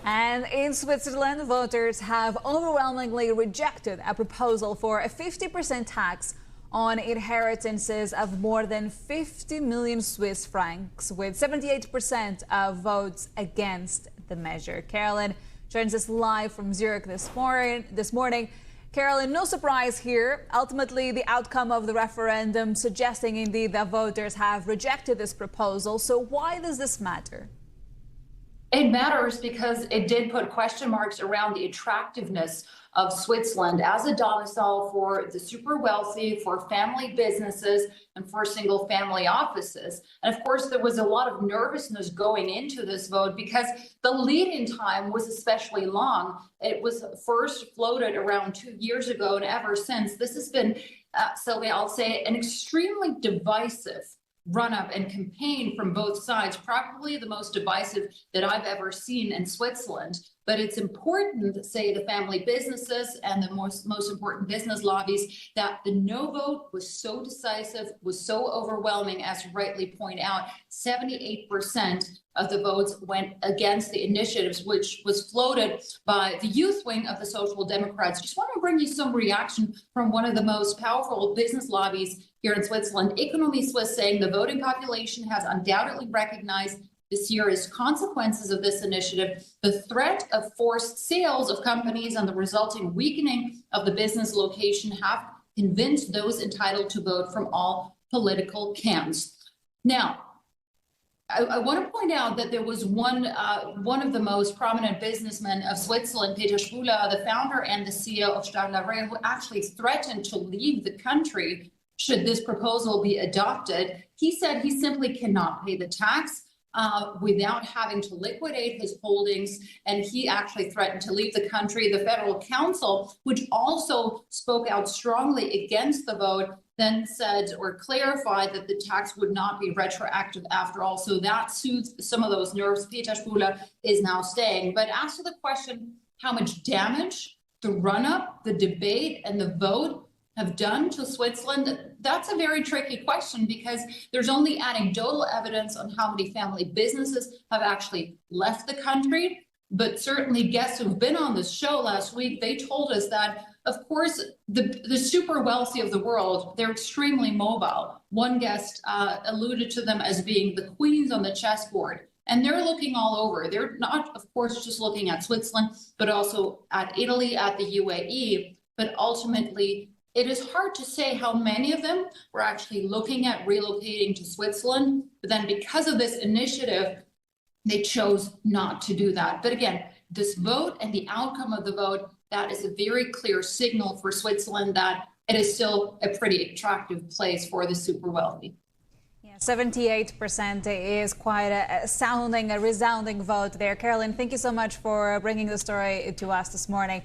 And in Switzerland, voters have overwhelmingly rejected a proposal for a 50% tax on inheritances of more than 50 million Swiss francs, with 78% of votes against the measure. Carolin joins us live from Zurich this morning. Carolin, no surprise here. Ultimately, the outcome of the referendum suggesting indeed that voters have rejected this proposal. So why does this matter? It matters because it did put question marks around the attractiveness of Switzerland as a domicile for the super wealthy, for family businesses, and for single family offices. And of course, there was a lot of nervousness going into this vote because the lead-in time was especially long. It was first floated around 2 years ago, and ever since, this has been, Sylvia, I'll say, an extremely divisive run-up and campaign from both sides, probably the most divisive that I've ever seen in Switzerland. But it's important, say, the family businesses and the most important business lobbies, that the no vote was so decisive, was so overwhelming, as you rightly point out. 78% of the votes went against the initiatives, which was floated by the youth wing of the Social Democrats. Just want to bring you some reaction from one of the most powerful business lobbies here in Switzerland, Economie Suisse, saying the voting population has undoubtedly recognized this year as consequences of this initiative, the threat of forced sales of companies and the resulting weakening of the business location have convinced those entitled to vote from all political camps. Now, I want to point out that there was one of the most prominent businessmen of Switzerland, Peter Spuhler, the founder and the CEO of Stadler, who actually threatened to leave the country should this proposal be adopted. He said he simply cannot pay the tax without having to liquidate his holdings, and he actually threatened to leave the country. The Federal Council, which also spoke out strongly against the vote, then said or clarified that the tax would not be retroactive after all. So that soothes some of those nerves. Peter Spuhler is now staying. But as to the question, how much damage the run-up, the debate, and the vote have done to Switzerland, that's a very tricky question because there's only anecdotal evidence on how many family businesses have actually left the country. But certainly guests who've been on this show last week, they told us that, of course, the super wealthy of the world, they're extremely mobile. One guest alluded to them as being the queens on the chessboard. And they're looking all over. They're not, of course, just looking at Switzerland, but also at Italy, at the UAE. But ultimately, it is hard to say how many of them were actually looking at relocating to Switzerland, but then because of this initiative, they chose not to do that. But again, this vote and the outcome of the vote, that is a very clear signal for Switzerland that it is still a pretty attractive place for the super wealthy. 78% is quite a resounding vote there. Carolin, thank you so much for bringing the story to us this morning.